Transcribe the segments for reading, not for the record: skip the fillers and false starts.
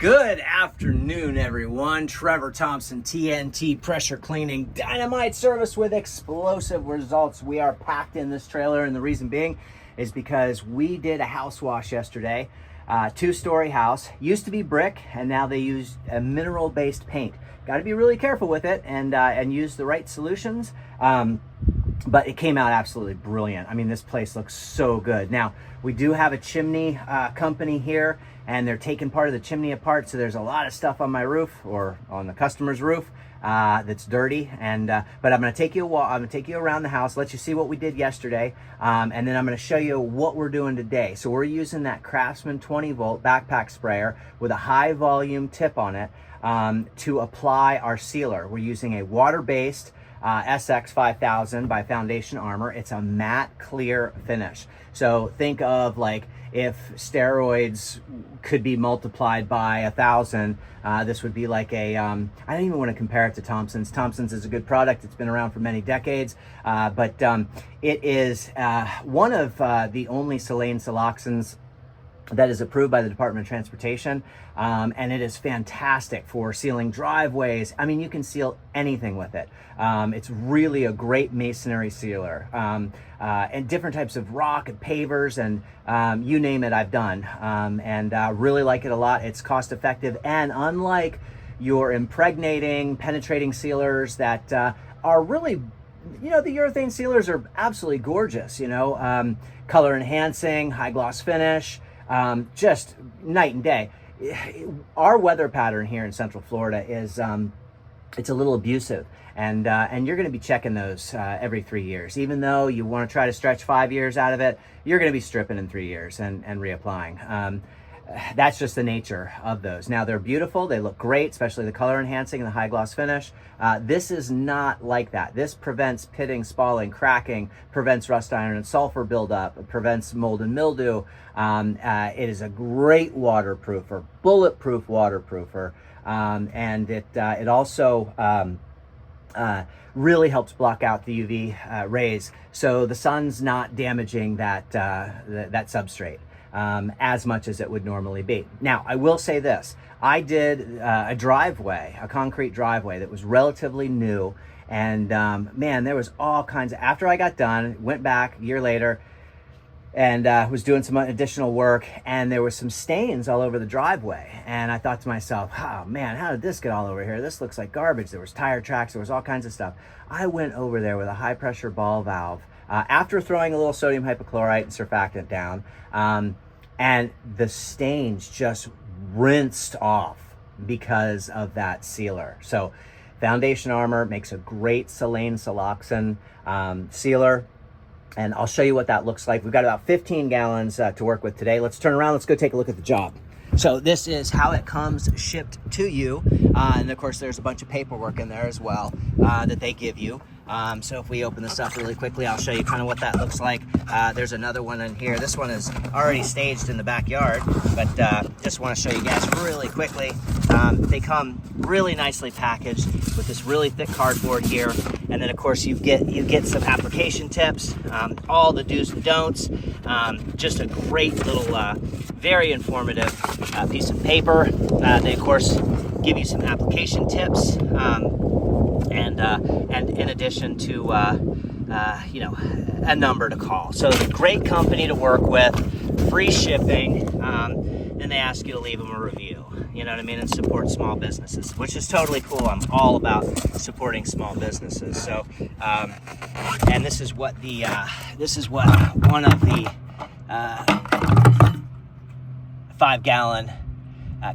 Good afternoon, everyone. Trevor Thompson, TNT Pressure Cleaning, dynamite service with explosive results. We are packed in this trailer, and the reason being is because we did a house wash yesterday. Two-story house. Used to be brick, and now they use a mineral-based paint. Got to be really careful with it and use the right solutions. But it came out absolutely brilliant. I mean, this place looks so good. Now, we do have a chimney company here, and they're taking part of the chimney apart, so there's a lot of stuff on my roof or on the customer's roof that's dirty. And but I'm going to take you around the house, let you see what we did yesterday, and then I'm going to show you what we're doing today. So we're using that Craftsman 20-volt backpack sprayer with a high volume tip on it to apply our sealer. We're using a water-based SX5000 by Foundation Armor. It's a matte clear finish. So think of like if steroids could be multiplied by 1,000, this would be like a, I don't even want to compare it to Thompson's. Thompson's is a good product. It's been around for many decades, but it is one of the only Silane siloxanes that is approved by the Department of Transportation, and it is fantastic for sealing driveways. I mean, you can seal anything with it. It's really a great masonry sealer, and different types of rock and pavers, and you name it, I've done, and really like it a lot. It's cost effective, and unlike your impregnating, penetrating sealers that are really, you know, the urethane sealers are absolutely gorgeous, you know, color enhancing, high gloss finish, just night and day. Our weather pattern here in Central Florida is it's a little abusive, and you're going to be checking those every 3 years. Even though you want to try to stretch 5 years out of it, you're going to be stripping in 3 years and reapplying. That's just the nature of those. Now, they're beautiful. They look great, especially the color enhancing and the high gloss finish. This is not like that. This prevents pitting, spalling, cracking, prevents rust, iron, and sulfur buildup. It prevents mold and mildew. It is a great waterproofer, bulletproof waterproofer, and it also really helps block out the UV rays, so the sun's not damaging that that substrate as much as it would normally be. Now, I will say this. I did a driveway, a concrete driveway that was relatively new, and man, there was all kinds of, after I got done, went back a year later, and was doing some additional work, and there was some stains all over the driveway. And I thought to myself, oh man, how did this get all over here? This looks like garbage. There was tire tracks, there was all kinds of stuff. I went over there with a high pressure ball valve after throwing a little sodium hypochlorite and surfactant down, and the stains just rinsed off because of that sealer. So Foundation Armor makes a great Silane siloxane sealer, and I'll show you what that looks like. We've got about 15 gallons to work with today. Let's turn around, let's go take a look at the job. So this is how it comes shipped to you, and of course there's a bunch of paperwork in there as well that they give you. So if we open this up really quickly, I'll show you kind of what that looks like. There's another one in here. This one is already staged in the backyard, but just want to show you guys really quickly. They come really nicely packaged with this really thick cardboard here, and then of course you get some application tips, all the do's and don'ts. Just a great little, very informative piece of paper. They of course give you some application tips. And in addition to, you know, a number to call. So it's a great company to work with, free shipping, and they ask you to leave them a review, you know what I mean, and support small businesses, which is totally cool. I'm all about supporting small businesses. So, and this is what one of the 5-gallon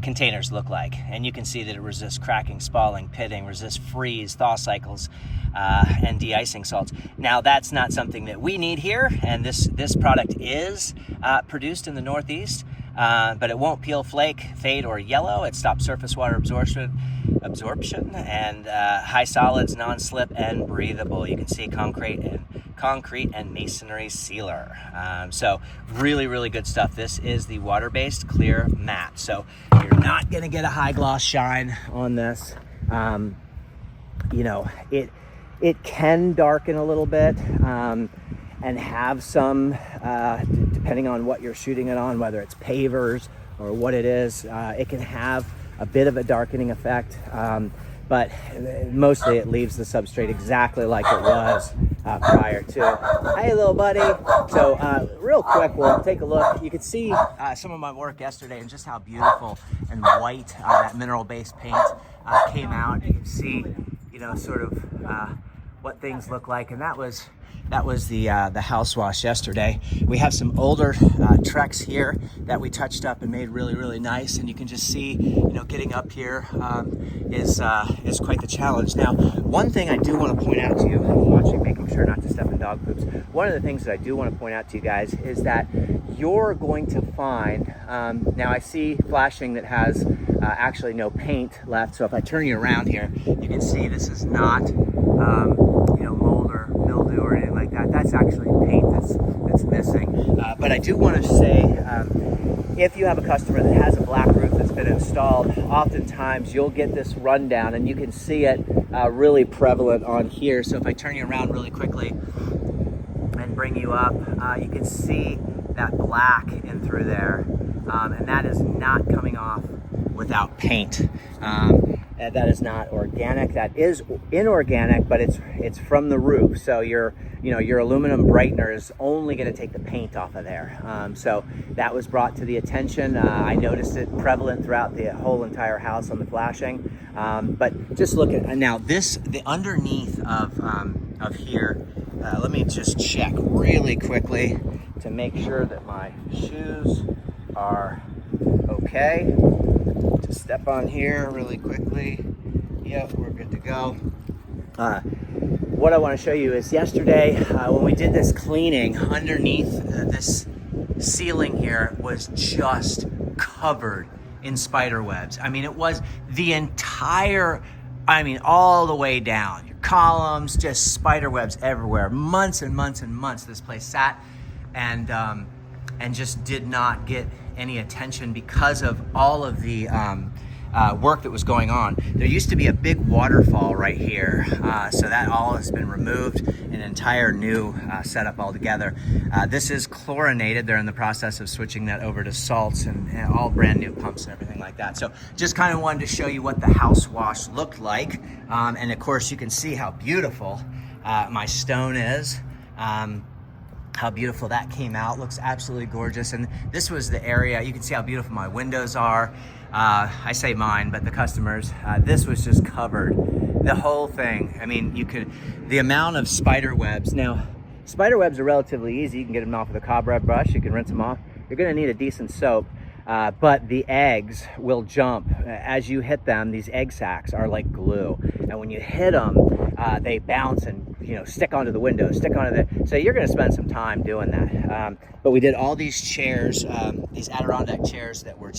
containers look like, and you can see that it resists cracking, spalling, pitting, resists freeze, thaw cycles, and de-icing salts. Now, that's not something that we need here, and this product is produced in the Northeast, but it won't peel, flake, fade, or yellow. It stops surface water absorption, and high solids, non-slip, and breathable. You can see concrete and masonry sealer. So really good stuff. This is the water-based clear matte. So you're not gonna get a high gloss shine on this. You know, it can darken a little bit and have some, depending on what you're shooting it on, whether it's pavers or what it is. It can have a bit of a darkening effect, but mostly it leaves the substrate exactly like it was prior to. Hey, little buddy. So real quick, we'll take a look. You can see some of my work yesterday and just how beautiful and white that mineral-based paint came out. You can see, you know, sort of what things look like, and that was the house wash yesterday. We have some older Trex here that we touched up and made really, really nice, and you can just see, you know, getting up here is quite the challenge. Now, one thing I do want to point out to you, watching, making sure not to step in dog poops, one of the things that I do want to point out to you guys is that you're going to find, now I see flashing that has actually no paint left, so if I turn you around here, you can see this is not, you know, mold or mildew or anything like that. That's actually paint that's missing. But I do want to say, if you have a customer that has a black roof that's been installed, oftentimes you'll get this rundown, and you can see it really prevalent on here. So if I turn you around really quickly and bring you up, you can see that black in through there, and that is not coming off without paint. That is not organic. That is inorganic, but it's from the roof. So your aluminum brightener is only going to take the paint off of there. So that was brought to the attention. I noticed it prevalent throughout the whole entire house on the flashing. But just look at now the underneath of here. Let me just check really quickly to make sure that my shoes are okay. Just step on here really quickly. Yep, we're good to go. What I want to show you is yesterday when we did this cleaning, underneath this ceiling here was just covered in spider webs. I mean, it was the entire, all the way down. Your columns, just spider webs everywhere. Months and months and months this place sat and just did not get any attention because of all of the work that was going on. There used to be a big waterfall right here, so that all has been removed, an entire new setup altogether. This is chlorinated. They're in the process of switching that over to salts and all brand new pumps and everything like that. So just kind of wanted to show you what the house wash looked like, and of course you can see how beautiful my stone is. How beautiful that came out. Looks absolutely gorgeous. And this was the area, you can see how beautiful my windows are. I say mine, but the customers, this was just covered, the whole thing. I mean, the amount of spider webs. Now, spider webs are relatively easy. You can get them off with a cobweb brush, you can rinse them off. You're gonna need a decent soap. But the eggs will jump as you hit them. These egg sacs are like glue, and when you hit them, they bounce and stick onto the window, so you're going to spend some time doing that. But we did all these chairs, these Adirondack chairs that were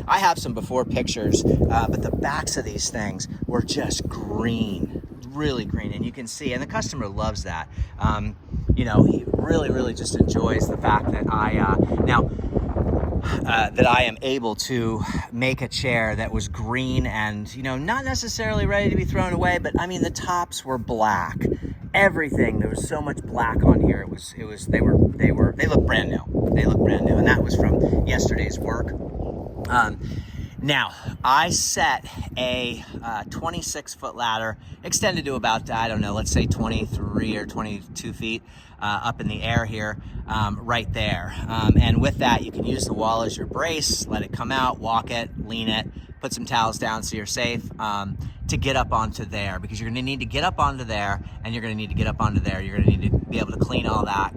I have some before pictures, but the backs of these things were just green, really green, and you can see, and the customer loves that. He really just enjoys the fact that that I am able to make a chair that was green and not necessarily ready to be thrown away, but the tops were black. Everything, there was so much black on here. They look brand new. They look brand new, and that was from yesterday's work. Now, I set a 26-foot ladder, extended to about, let's say 23 or 22 feet up in the air here, right there. And with that, you can use the wall as your brace, let it come out, walk it, lean it, put some towels down so you're safe, to get up onto there, because you're gonna need to get up onto there, and you're gonna need to get up onto there. You're gonna need to be able to clean all that.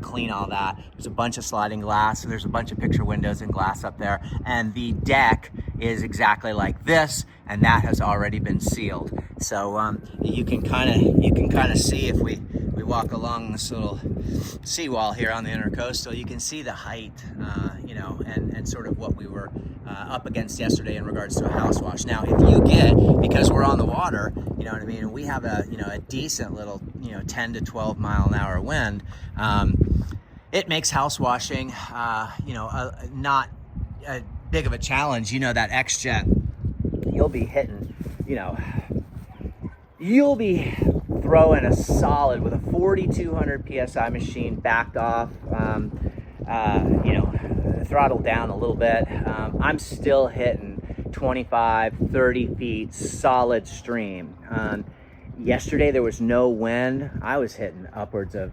There's a bunch of sliding glass, so there's a bunch of picture windows and glass up there, and the deck is exactly like this, and that has already been sealed. So you can kind of see, if we walk along this little seawall here on the Intercoastal, you can see the height, and sort of what we were up against yesterday in regards to a house wash. Now, if you get, because we're on the water, and we have a decent little 10 to 12 mile an hour wind, it makes house washing not a big of a challenge. That X-Jet, you'll be hitting, you'll be throwing a solid with a 4,200 PSI machine backed off, throttle down a little bit. I'm still hitting 25, 30 feet solid stream. Yesterday there was no wind. I was hitting upwards of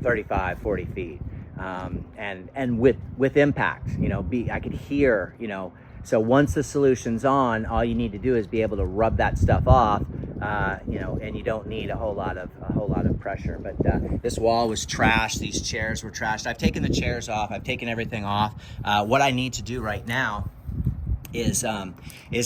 35, 40 feet, and with impact. I could hear. So once the solution's on, all you need to do is be able to rub that stuff off, and you don't need a whole lot of pressure. But this wall was trashed. These chairs were trashed. I've taken the chairs off. I've taken everything off. What I need to do right now is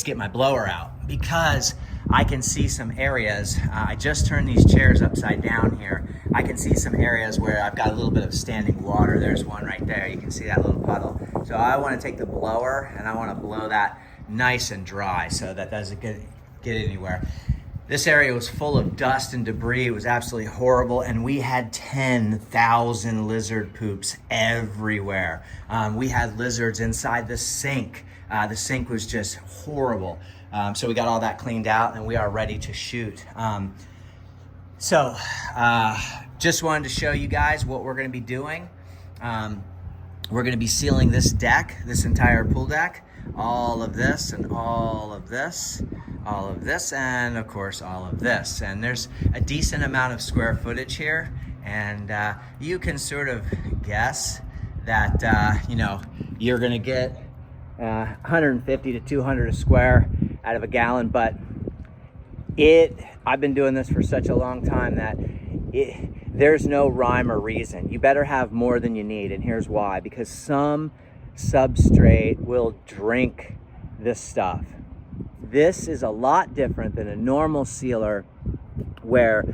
get my blower out, because I can see some areas. I just turned these chairs upside down here. I can see some areas where I've got a little bit of standing water. There's one right there. You can see that little puddle. So I want to take the blower and I want to blow that nice and dry so that doesn't get anywhere. This area was full of dust and debris. It was absolutely horrible, and we had 10,000 lizard poops everywhere. We had lizards inside the sink. The sink was just horrible. So we got all that cleaned out, and we are ready to shoot. Just wanted to show you guys what we're going to be doing. We're going to be sealing this deck, this entire pool deck, all of this and all of this, all of this, and of course all of this. And there's a decent amount of square footage here, and you can sort of guess that you're going to get 150 to 200 a square out of a gallon. But I've been doing this for such a long time that there's no rhyme or reason. You better have more than you need, and here's why. Because some substrate will drink this stuff. This is a lot different than a normal sealer where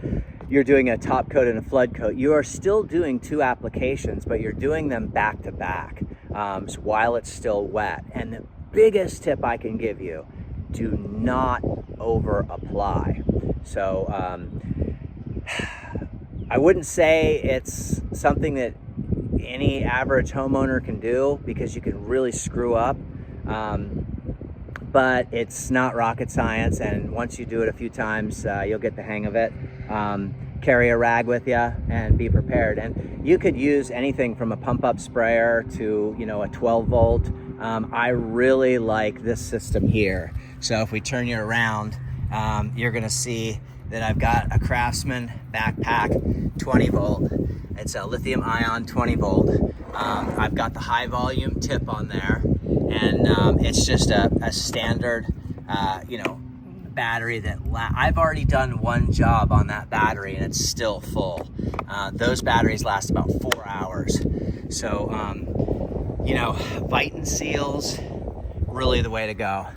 you're doing a top coat and a flood coat. You are still doing two applications, but you're doing them back to back while it's still wet. And the biggest tip I can give you: do not over apply. So I wouldn't say it's something that any average homeowner can do, because you can really screw up. But it's not rocket science, and once you do it a few times, you'll get the hang of it. Carry a rag with you and be prepared. And you could use anything from a pump-up sprayer to a 12 volt. I really like this system here. So if we turn you around, you're gonna see that I've got a Craftsman backpack 20 volt. It's a lithium ion 20 volt. I've got the high volume tip on there, and it's just a standard battery that I've already done one job on that battery and it's still full. Those batteries last about 4 hours. So Viton seals, really the way to go.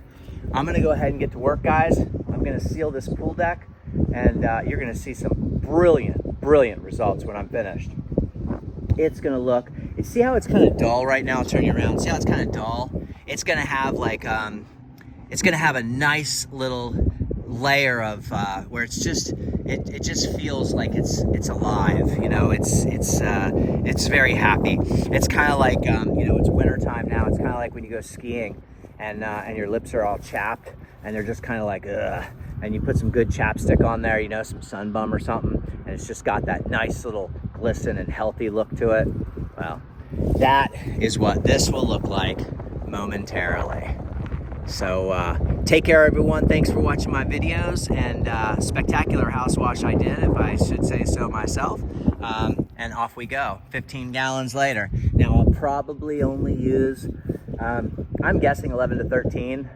I'm gonna go ahead and get to work, guys. I'm gonna seal this pool deck, and you're gonna see some brilliant results when I'm finished. It's gonna look, you see how it's kind of dull right now? I'll turn you around. See how it's kind of dull? It's gonna have it's gonna have a nice little layer of where it's just it just feels like it's alive. It's very happy. It's kind of like it's winter time now. It's kind of like when you go skiing and your lips are all chapped and they're just kind of like ugh. And you put some good chapstick on there, some Sun Bum or something, and it's just got that nice little glisten and healthy look to it. Well, that is what this will look like momentarily. So take care, everyone. Thanks for watching my videos, and spectacular house wash I did, if I should say so myself. And off we go, 15 gallons later. Now I'll probably only use, I'm guessing 11 to 13.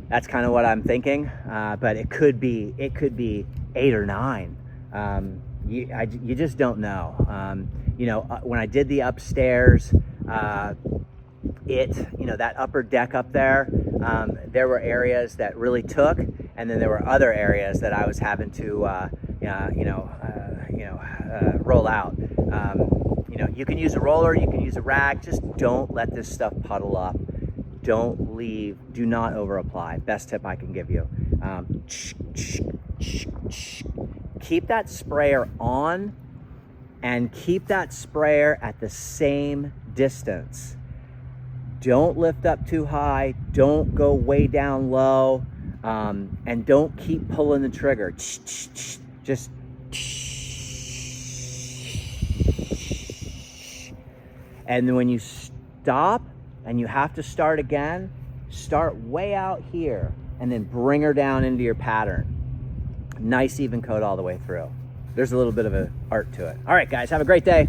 That's kind of what I'm thinking, but it could be 8 or 9. You just don't know. When I did the upstairs, that upper deck up there, there were areas that really took, and then there were other areas that I was having to, roll out. You can use a roller, you can use a rag. Just don't let this stuff puddle up. Don't leave. Do not over apply. Best tip I can give you. Keep that sprayer on, and keep that sprayer at the same distance. Don't lift up too high. Don't go way down low, and don't keep pulling the trigger. Just and then when you stop and you have to start again, start way out here and then bring her down into your pattern. Nice even coat all the way through. There's a little bit of an art to it. All right, guys, have a great day.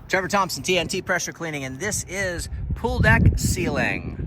Trevor Thompson, TNT Pressure Cleaning, and this is pool deck sealing.